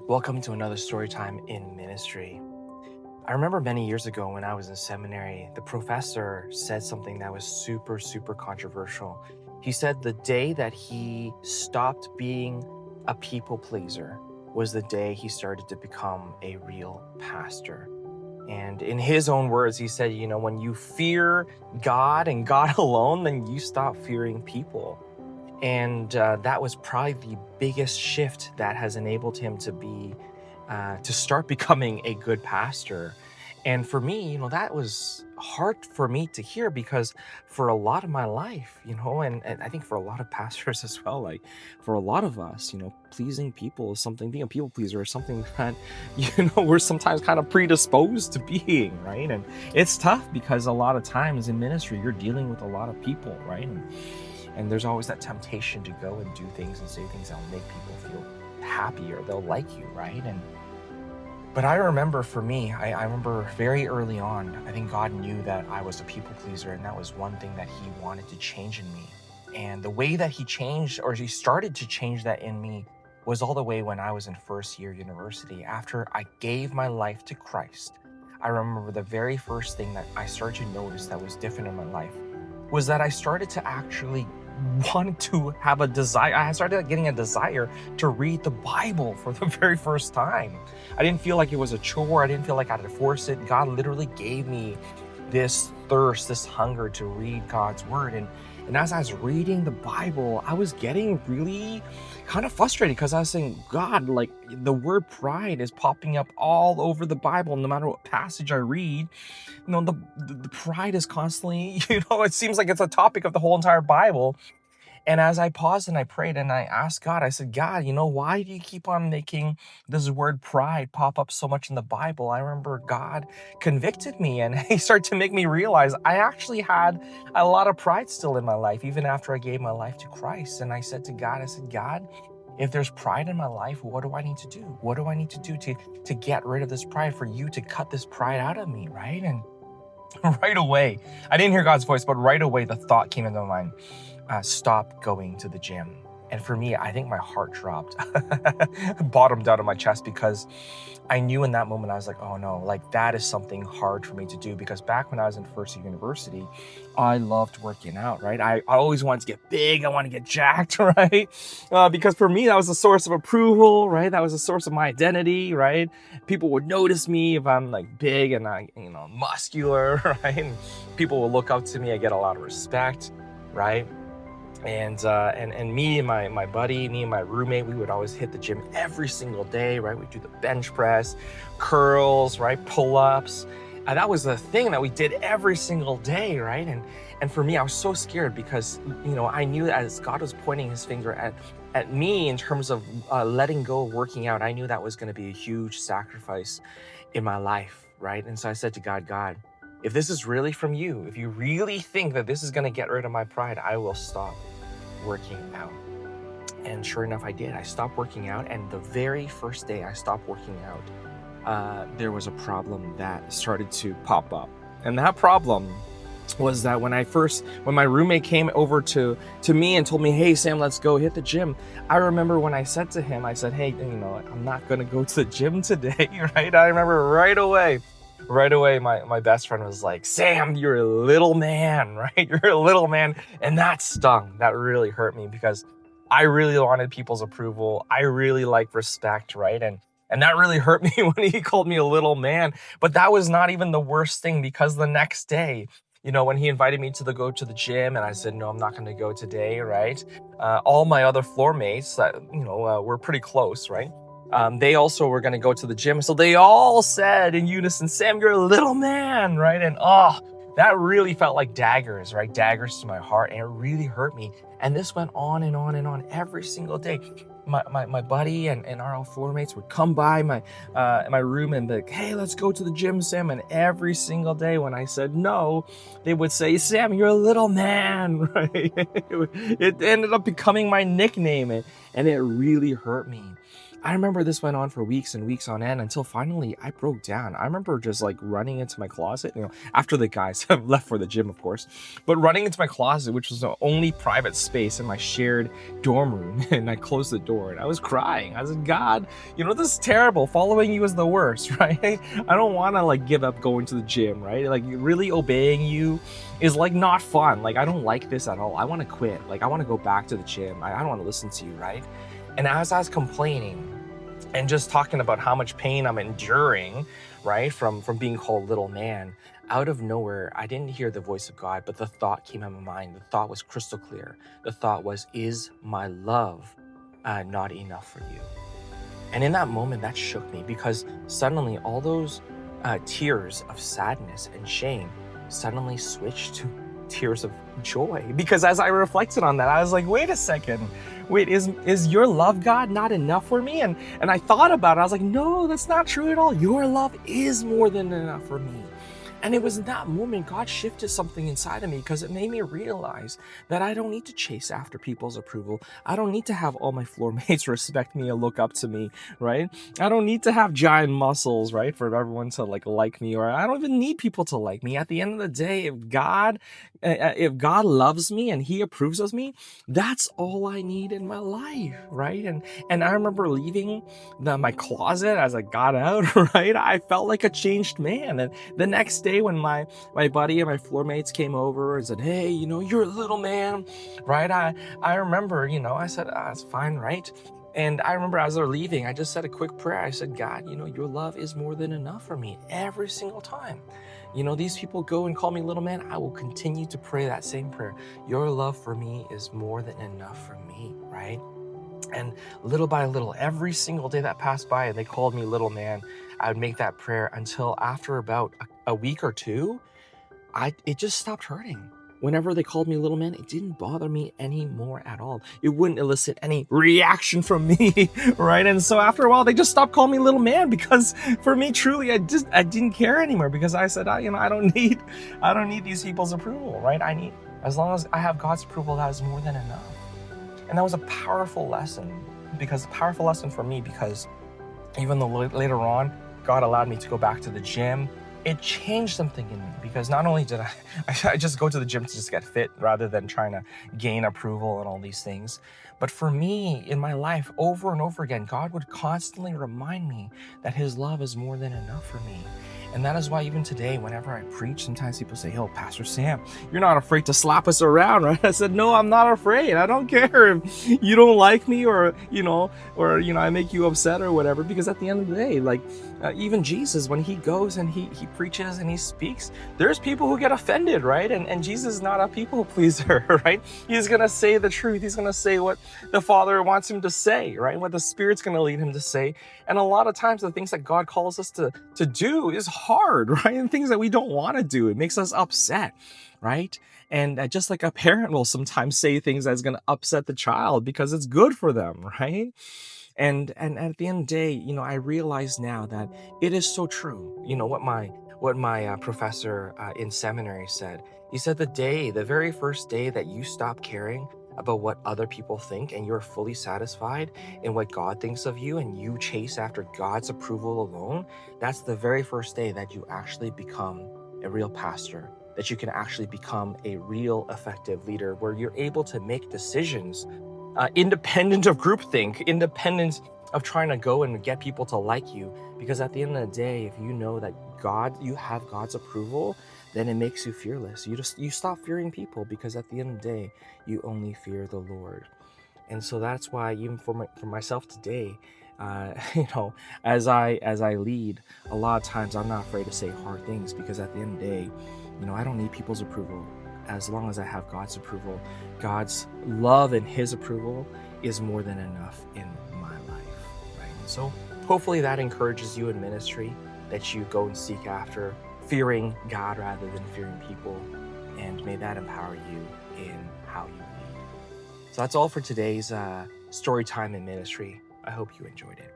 Welcome to another story time in ministry. I remember many years ago when I was in seminary, the professor said something that was super controversial. He said the day that he stopped being a people pleaser was the day he started to become a real pastor. And in his own words, he said, when you fear God and God alone, then you stop fearing people. And that was probably the biggest shift that has enabled him to start becoming a good pastor. And for me, that was hard for me to hear because for a lot of my life, and I think for a lot of pastors as well, like for a lot of us, pleasing people is something, being a people pleaser is something that, we're sometimes kind of predisposed to being, right? And it's tough because a lot of times in ministry, you're dealing with a lot of people, right? And there's always that temptation to go and do things and say things that'll make people feel happy or they'll like you, right? But I remember for me, I remember very early on, I think God knew that I was a people pleaser, and that was one thing that He wanted to change in me. And the way that He changed, or He started to change that in me, was all the way when I was in first year university. After I gave my life to Christ, I remember the very first thing that I started to notice that was different in my life was that I started to actually want to have a desire. I started getting a desire to read the Bible for the very first time. I didn't feel like it was a chore. I didn't feel like I had to force it. God literally gave me this thirst, this hunger to read God's word. And as I was reading the Bible, I was getting really kind of frustrated because I was saying, God, like the word pride is popping up all over the Bible. No matter what passage I read, the pride is constantly, it seems like it's a topic of the whole entire Bible. And as I paused and I prayed and I asked God, I said, God, why do you keep on making this word pride pop up so much in the Bible? I remember God convicted me and He started to make me realize I actually had a lot of pride still in my life, even after I gave my life to Christ. And I said to God, God, if there's pride in my life, what do I need to do? What do I need to do to get rid of this pride, for you to cut this pride out of me, right? And right away, I didn't hear God's voice, but right away the thought came into my mind, stop going to the gym. And for me, I think my heart dropped, bottomed out of my chest, because I knew in that moment, I was like, oh no, like that is something hard for me to do. Because back when I was in first year university, I loved working out, right? I always wanted to get big. I want to get jacked, right? Because for me, that was a source of approval, right? That was a source of my identity, right? People would notice me if I'm like big and I, muscular, right? And people will look up to me. I get a lot of respect, right? And me and my buddy, me and my roommate, we would always hit the gym every single day, right? We'd do the bench press, curls, right? Pull-ups. That was the thing that we did every single day, right? And for me, I was so scared because, I knew as God was pointing His finger at me in terms of letting go of working out, I knew that was going to be a huge sacrifice in my life, right? And so I said to God, God, if this is really from you, if you really think that this is going to get rid of my pride, I will stop working out. And sure enough, I did. I stopped working out, and the very first day I stopped working out, there was a problem that started to pop up. And that problem was that when my roommate came over to me and told me, hey Sam, let's go hit the gym, I remember when I said to him, I said, hey, I'm not gonna go to the gym today. Right? I remember right away, my best friend was like, Sam, you're a little man, right? You're a little man. And that stung. That really hurt me because I really wanted people's approval. I really like respect, right? And that really hurt me when he called me a little man. But that was not even the worst thing, because the next day, when he invited me to go to the gym and I said, no, I'm not going to go today, right? All my other floor mates that, were pretty close, right? They also were going to go to the gym. So they all said in unison, Sam, you're a little man, right? And that really felt like daggers, right? Daggers to my heart. And it really hurt me. And this went on and on and on every single day. My buddy and our floor mates would come by my room and be like, hey, let's go to the gym, Sam. And every single day when I said no, they would say, Sam, you're a little man, right? It ended up becoming my nickname, and it really hurt me. I remember this went on for weeks and weeks on end until finally I broke down. I remember just like running into my closet, after the guys have left for the gym, of course, but running into my closet, which was the only private space in my shared dorm room, and I closed the door and I was crying. I said, God, this is terrible. Following you is the worst, right? I don't want to like give up going to the gym, right? Like really obeying you is like not fun. Like I don't like this at all. I want to quit. Like I want to go back to the gym. I don't want to listen to you, right? And as I was complaining and just talking about how much pain I'm enduring, right, from being called little man, out of nowhere, I didn't hear the voice of God, but the thought came in my mind. The thought was crystal clear. The thought was, is my love not enough for you? And in that moment, that shook me because suddenly all those tears of sadness and shame suddenly switched to tears of joy. Because as I reflected on that, I was like, wait a second. Wait, is your love, God, not enough for me? And I thought about it. I was like, no, that's not true at all. Your love is more than enough for me. And it was in that moment God shifted something inside of me because it made me realize that I don't need to chase after people's approval. I don't need to have all my floor mates respect me and look up to me, right? I don't need to have giant muscles, right, for everyone to like me, or I don't even need people to like me. At the end of the day, if God loves me and He approves of me, that's all I need in my life, right? And I remember leaving my closet as I got out, right? I felt like a changed man. And the next day when my buddy and my floor mates came over and said, hey, you're a little man, right? I remember, I said, it's fine, right? And I remember as they're leaving, I just said a quick prayer. I said, God, your love is more than enough for me every single time. These people go and call me little man. I will continue to pray that same prayer. Your love for me is more than enough for me, right? And little by little, every single day that passed by and they called me little man, I would make that prayer until after about a week or two, it just stopped hurting. Whenever they called me little man, it didn't bother me anymore at all. It wouldn't elicit any reaction from me, right? And so after a while, they just stopped calling me little man because for me, truly, I didn't care anymore because I said, I don't need these people's approval, right? As long as I have God's approval, that is more than enough. And that was a powerful lesson for me because even though later on, God allowed me to go back to the gym, it changed something in me because not only did I just go to the gym to just get fit rather than trying to gain approval and all these things, but for me in my life over and over again, God would constantly remind me that His love is more than enough for me. And that is why even today, whenever I preach, sometimes people say, "Yo, Pastor Sam, you're not afraid to slap us around, right?" I said, "No, I'm not afraid. I don't care if you don't like me or I make you upset or whatever. Because at the end of the day, even Jesus, when He goes and he preaches and He speaks, there's people who get offended, right? And Jesus is not a people pleaser, right? He's gonna say the truth. He's gonna say what the Father wants Him to say, right? What the Spirit's gonna lead Him to say. And a lot of times, the things that God calls us to do is hard, right? And things that we don't want to do, it makes us upset, right? And just like a parent will sometimes say things that's going to upset the child because it's good for them, right? And at the end of the day, I realize now that it is so true. What my professor in seminary said. He said the very first day that you stop caring about what other people think and you're fully satisfied in what God thinks of you and you chase after God's approval alone, that's the very first day that you actually become a real pastor, that you can actually become a real effective leader where you're able to make decisions independent of groupthink, independent of trying to go and get people to like you. Because at the end of the day, if you know that you have God's approval, then it makes you fearless. You stop fearing people because at the end of the day, you only fear the Lord. And so that's why even for myself today, as I lead, a lot of times I'm not afraid to say hard things because at the end of the day, I don't need people's approval. As long as I have God's approval, God's love and His approval is more than enough in my life, right? And so hopefully that encourages you in ministry, that you go and seek after fearing God rather than fearing people, and may that empower you in how you lead. So that's all for today's story time in ministry. I hope you enjoyed it.